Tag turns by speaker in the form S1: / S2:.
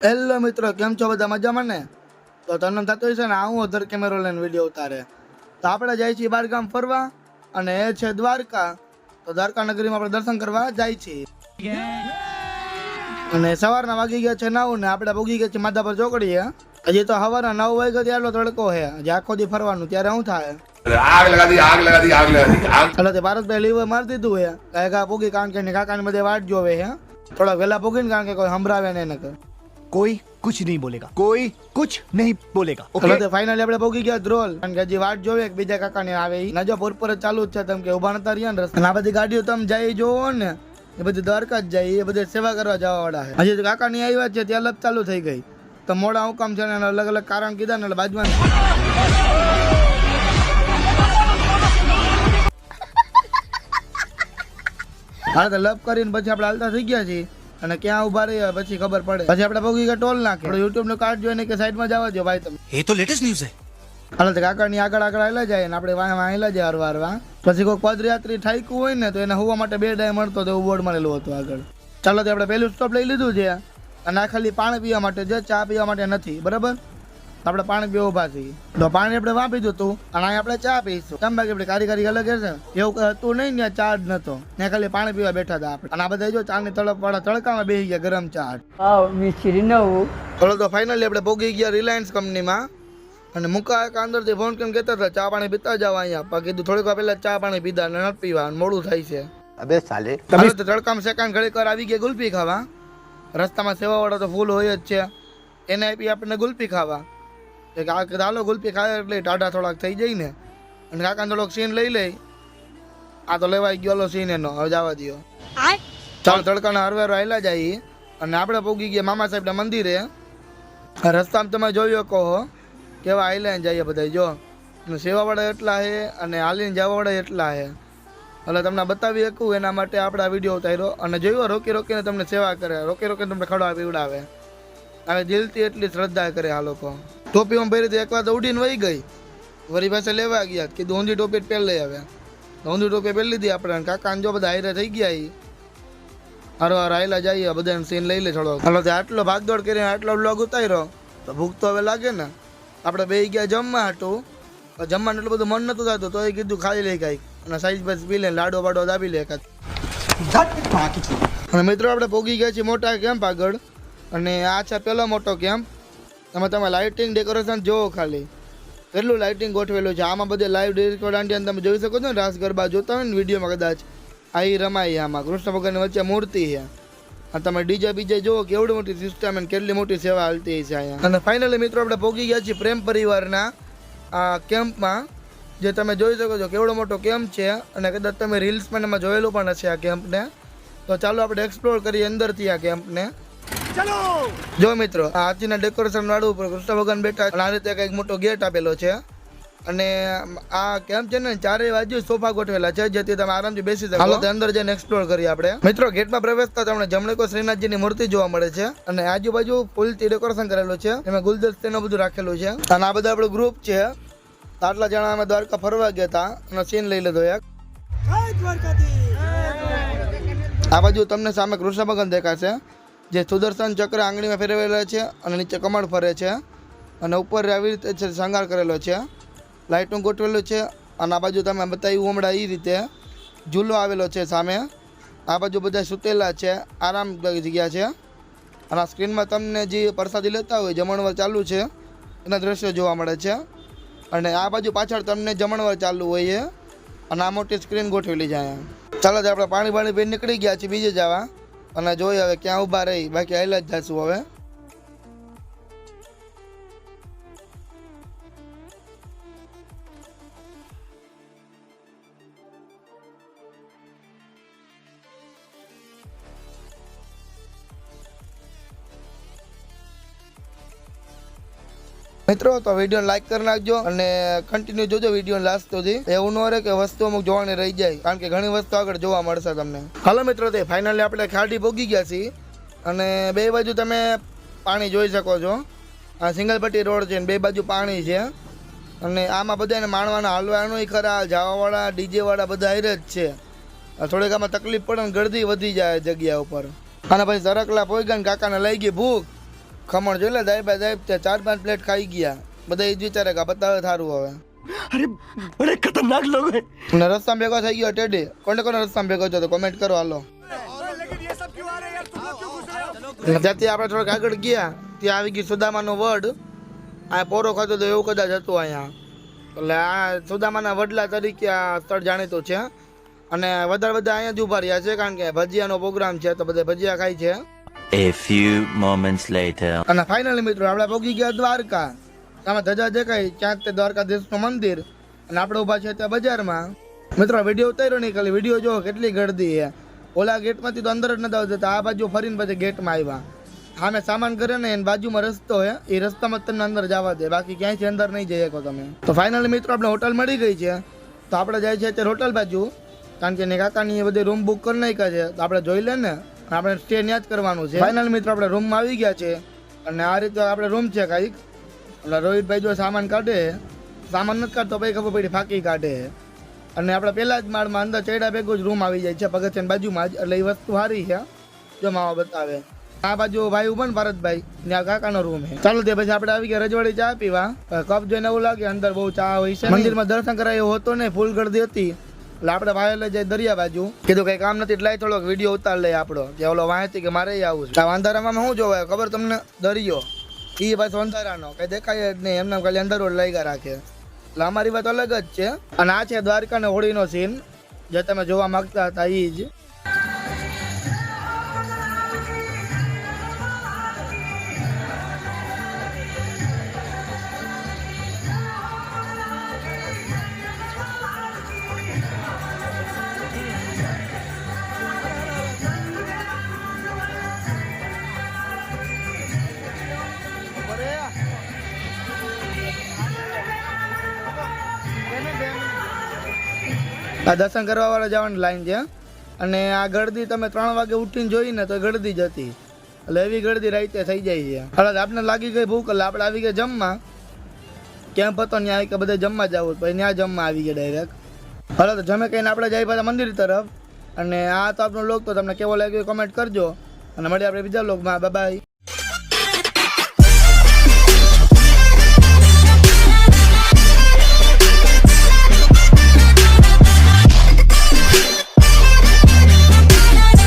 S1: Hello મિત્રો, કેમ છો બધા? મજામાં ને? તો તમને થતું હશે ને હું અધર કેમેરો લઈને વિડીયો ઉતારે. તો આપણે જાય છીએ બાર ગામ ફરવા, અને એ છે દ્વારકા. તો દ્વારકા નગરીમાં આપણે દર્શન કરવા જાય છીએ. અને સવારના વાગી ગયા છે 9 ને આપણે પહોંચી ગયા છીએ માધાપર ચોકડીએ. હજી તો સવારના 9 વાગ્યા ત્યારનો તડકો છે. હજી આખો દી ફરવાનું, ત્યારે શું થાય?
S2: આગ લગા દી આગ લગા દી આગ લગા દી આગ.
S1: એટલે તે ભારતભાઈ લીવર મારી દીધું છે કાકા પોગી, કારણ કે કાકાની બધે વાટ જોવે છે. થોડા વહેલા પોગીને, કારણ કે કોઈ સંભળાવે ને એને.
S3: कोई कुछ नहीं बोलेगा, कोई कुछ नहीं बोलेगा.
S1: એટલે તો ફાઇનલી આપણે પહોંચી ગયા ધ્રોલ, કારણ કે હજી વાટ જોવે કે બીજા કાકાની આવે. નજો પૂરપુર જ ચાલુ જ છે, તેમ કે ઉભા નતા રહ્યા ને રસ્તે. આ બધી ગાડીઓ તમે જાય જોવો ને, એ બધી દ્વારકા જ જાય, એ બધી સેવા કરવા જવા વાળા છે. હજી તો કાકાની આવ્યા છે ત્યાં લપ ચાલુ થઈ ગઈ. તો મોડા હું કામ છે ને અલગ અલગ કારણ કીધા ને, એટલે બાજુમાં હા તો લપ કરીને પછી આપણે હાલતા થઈ ગયા છીએ. અને ક્યાં ઉભા રહ્યા પછી ખબર પડે. પછી આપણે પગી ગયા ટોલ નાખે. યુટ્યુબ નું કાર્ડ જોઈને કે સાઈડમાં જવા દો ભાઈ તમે.
S3: ये तो लेटेस्ट न्यूज़ है.
S1: હાલ તો કાકાની આગળ આવેલા જાય ને આપણે વાહ આવેલા જાય હરવા. પછી કોઈ પદયાત્રી ઠાઈકું હોય ને, તો એને હોવા માટે 2 ડાય મળતો તો એવું બોર્ડ મારેલું હતું આગળ. ચાલો તો આપણે પહેલું સ્ટોપ લઈ લીધું છે. અને આ ખાલી પાણી પીવા માટે છે, ચા પીવા માટે નથી, બરાબર? આપણે પાણી પીવા ઉભા છીએ. તો પાણી આપણે વાપી દીધું હતું, અને અહીં આપણે ચા પીશું. કેમ બાકી આપણે કારીગરી અલગ છે, એવું હતું નહીં ને, ચા જ નતો ને, ખાલી પાણી પીવા બેઠા હતા આપણે. અને આ બધા જો ચાની તળપ વાળા તડકામાં બેસી ગયા ગરમ ચા. ચલો તો ફાઇનલી આપણે પહોંચી ગયા રિલાયન્સ કંપનીમાં. અને મુકા એક અંદરથી ફોન કેમ કહેતા હતા ચા પાણી પીતા જાવ અહીંયા. પણ કીધું થોડીક વાર પહેલા ચા પાણી પીધા ને નથી પીવા, મોડું થાય છે.
S3: अबे साले.
S1: તમે તો તડકામાં સેકન્ડ ઘડીક વાર આવી ગયા ગુલ્ફી ખાવા. રસ્તામાં સેવાવાળા તો ફૂલ હોય જ છે, એને આપી આપણને ગુલ્ફી ખાવા. કે હાલો ગુલ્ફી ખાય એટલે ટાઢા થોડાક થઈ જાય ને. અને કાકાને થોડોક સીન લઈ લે. આ તો લેવાઈ ગયો સીન એનો, હવે જવા દો. ચાલો તડકાના હરવેરો આવેલા જાય. અને આપણે પહોંચી ગયા મામા સાહેબના મંદિરે. રસ્તામાં તમે જોયો કહો કેવા આઈલાઈને જઈએ બધા. જો સેવાવાળા એટલા છે અને હાલીને જવાવાળા એટલા છે. એટલે તમને બતાવી શકું એના માટે આપણે આ વિડીયો ઉતાર્યો. અને જોયો રોકી રોકીને તમને સેવા કરે, રોકી રોકીને તમને ખડવા પીવડાવે. હવે દિલથી એટલી શ્રદ્ધા કરે આ લોકો. ટોપીમાં પહેરી તો એક વાર તો ઉડીને વહી ગઈ. વળી પાસે લેવા ગયા, કીધું ઊંધી ટોપી પહેરી લઈ આવે. ઊંધી ટોપી પહેરી લીધી આપણે. કાકાને જો બધા હારે થઈ ગયા. હારો હાર આયલા જઈએ, બધાને સીન લઈ લે થોડો. હાલો આટલો ભાગદોડ કરીને આટલો બ્લોગ ઉતાર્યો તો ભૂખ તો હવે લાગે ને. આપણે બે ગયા જમવા હાટું. જમવાનું એટલું બધું મન નતું થતું, તો એ કીધું ખાઈ લે કાંઈક. અને સાઈઝ બસ પી લે, લાડો બાડો દાબી લે એકાદ. અને મિત્રો આપણે પહોંચી ગયા છીએ મોટા કેમ્પ આગળ. અને આ છે પેલો મોટો કેમ્પ. એમાં તમે લાઇટિંગ ડેકોરેશન જોવો ખાલી, કેટલું લાઇટિંગ ગોઠવેલું છે. આમાં બધે લાઈવ ડિસ્કો દાંડિયા તમે જોઈ શકો છો ને, રાસ ગરબા જોતા હોય ને વિડીયોમાં કદાચ, આ રમાય. આમાં કૃષ્ણ ભગવાનની વચ્ચે મૂર્તિ છે. અને તમે ડીજે બીજે જુઓ કેવડી મોટી સિસ્ટમ અને કેટલી મોટી સેવા હાલતી છે અહીંયા. અને ફાઇનલી મિત્રો આપણે પહોંચી ગયા છીએ પ્રેમ પરિવારના આ કેમ્પમાં. જે તમે જોઈ શકો છો કેવડો મોટો કેમ્પ છે. અને કદાચ તમે રીલ્સમાં એમાં જોયેલું પણ હશે આ કેમ્પને. તો ચાલો આપણે એક્સપ્લોર કરીએ અંદરથી આ કેમ્પને. જો મિત્રો આ હાથીના ડેકોરેશન વાળું ઉપર કૃષ્ણ ભગવાન બેઠા. અને આ રીતે કઈક મોટો ગેટ આપેલો છે. અને આ કેમ્પ છે ને, ચારે બાજુ સોફા ગોઠવેલા છે, જેથી તમે આરામથી બેસી શકો. હાલો અંદર જઈને એક્સપ્લોર કરીએ આપણે. મિત્રો ગેટમાં પ્રવેશતા તમને જમણે કોઈ શ્રીનાથજીની મૂર્તિ જોવા મળે છે. અને આજુબાજુ ફૂલથી ડેકોરેશન કરેલું છે, એમાં ગુલદસ્તીનું બધું રાખેલું છે. અને આ બધા આપણું ગ્રુપ છે. આટલા જણા અમે દ્વારકા ફરવા ગયા હતા અને સીન લઈ લીધો એક. આ બાજુ તમને સામે કૃષ્ણ ભગવાન દેખાશે, જે સુદર્શન ચક્ર આંગળીમાં ફેરવેલા છે. અને નીચે કમળ ફરે છે. અને ઉપર આવી રીતે શણગાર કરેલો છે, લાઇટનું ગોઠવેલું છે. અને આ બાજુ તમે બતાવ્યું હમણાં એ રીતે ઝૂલો આવેલો છે સામે. આ બાજુ બધા સૂતેલા છે, આરામ જગ્યા છે. અને આ સ્ક્રીનમાં તમને જે પ્રસાદી લેતા હોય, જમણવાર ચાલુ છે એના દ્રશ્યો જોવા મળે છે. અને આ બાજુ પાછળ તમને જમણવાર ચાલુ હોય. અને આ મોટી સ્ક્રીન ગોઠવેલી છે અહીંયા. ચાલો આપણે પાણી પીને નીકળી ગયા છીએ બીજે જવા. અને જોઈએ હવે ક્યાં ઊભા રહી, બાકી આયલા જ જશું હવે. મિત્રો તો વિડીયો લાઈક કરી નાખજો અને કન્ટિન્યુ જોજો વિડીયો લાસ્ટ સુધી. એવું ન રહે કે વસ્તુ અમુક જોવાની રહી જાય, કારણ કે ઘણી વસ્તુ આગળ જોવા મળશે તમને. હાલો મિત્રો, તે ફાઇનલી આપણે ખાડી ભોગી ગયા છીએ. અને બે બાજુ તમે પાણી જોઈ શકો છો. આ સિંગલપટ્ટી રોડ છે, બે બાજુ પાણી છે. અને આમાં બધાને માણવાના હાલવાનું ખરા, જવાવાળા ડીજે વાળા બધા હારે જ છે. થોડીક આમાં તકલીફ પડે ને ગળદી વધી જાય જગ્યા ઉપર. અને પછી સરકલા પોઈ ગયા, કાકાને લઈ ગઈ ભૂખ. ખમણ જોઈ લે દાઈ ભાઈ દાઈ 4-5 પ્લેટ ખાઈ ગયા બધા એ જ વિચારે કે બતાવે સારું હવે
S3: अरे बड़े खतरनाक लोग हैं।
S1: અને રસ્તામાં ભેગો થઈ ગયો ટેડી કોને કોને રસ્તામાં ભેગો થયો તો કોમેન્ટ કરો હાલો જ્યાંથી આપણે થોડાક આગળ ગયા ત્યાં આવી ગઈ સુદામાનો વડ આ પોરો ખાતો તો એવું કદાચ હતું અહીંયા એટલે આ સુદામાના વડલા તરીકે આ સ્થળ જાણીતું છે અને વધારે બધા અહીંયા જ ઉભા રહ્યા છે કારણ કે ભજીયાનો પ્રોગ્રામ છે તો બધા ભજીયા ખાય છે
S4: A few moments later.
S1: અને ફાઇનલી મિત્રો આપણે પહોંચી ગયા દ્વારકા સામે ધજા દેખાય ક્યાંક તે દ્વારકાધીશનું મંદિર અને આપણે ઊભા છે ત્યાં બજારમાં મિત્રો વિડીયો ઉતાર્યો નહીં ખાલી વિડીયો જો કેટલી ગળદી છે ઓલા ગેટમાંથી તો અંદર જ નથી આવતા આ બાજુ ફરીને પછી ગેટમાં આવ્યા સામે સામાન કરે ને એની બાજુમાં રસ્તો છે એ રસ્તામાં જ તમને અંદર જવા દે બાકી ક્યાંયથી અંદર નહીં જઈ શકો તમે તો ફાઇનલી મિત્રો આપણે હોટલ મળી ગઈ છે તો આપણે જાય છે અત્યારે હોટલ બાજુ કારણ કે એની કાકાની એ બધી રૂમ બુક કરી નાખ્યા છે તો આપણે જોઈ લે ને આપણે સ્ટે ત્યાં જ કરવાનું છે ફાઇનલી મિત્રો આપણે રૂમમાં આવી ગયા છે અને આ રીતે આપણે રૂમ છે કાંઈક એટલે રોહિતભાઈ જો સામાન કાઢે સામાન નથી કાઢતો પછી ખબર પડી ફાંકી કાઢે અને આપણે પહેલા જ માળમાં અંદર ચડ્યા ભેગું જ રૂમ આવી જાય છે પગથિયાની બાજુમાં જ એટલે એ વસ્તુ સારી છે જો માવા બતાવે આ બાજુ ભાઈ ઉભા ને ભારતભાઈ ત્યાં કાકાનો રૂમ છે ચાલો તે પછી આપણે આવી ગયા રજવાડી ચા પીવા કપ જોઈને એવું લાગે અંદર બહુ ચા હોય છે મંદિરમાં દર્શન કરાય એવો હતો ને ફૂલ ગળદી હતી એટલે આપણે વાય લઈ જાય દરિયા બાજુ કીધું કઈ કામ નથી એટલે થોડોક વિડીયો ઉતાર લઈએ આપણો કે ઓલો વાંચી કે મારે આવું છે અંધારામાં શું જોવાય ખબર તમને દરિયો એ પાછો અંધારાનો કઈ દેખાય જ નહીં એમને ખાલી અંદર લઈ ગયા રાખે એટલે અમારી વાત અલગ જ છે અને આ છે દ્વારકા ને હોળીનો સીન જે તમે જોવા માંગતા હતા એ જ આ દર્શન કરવા વાળા જવાની લાઈન છે અને આ ગળદી તમે 3 વાગે ઉઠીને જોઈ ને તો ગળદી જ હતી એટલે એવી ગળદી રાતે થઈ જાય છે એટલે આપણે લાગી ગઈ ભૂખ એટલે આપણે આવી ગયા જમવા કેમ્પ હતો ત્યાં કે બધે જમવા જવું પછી ત્યાં જમવા આવી ગયા ડાયરેક્ટ હવે તો જમે કહીને આપણે જાય પાછા મંદિર તરફ અને આ તો આપણો લોક તો તમને કેવો લાગ્યો કોમેન્ટ કરજો અને મળીએ આપણે બીજા લોકમાં બાય બાય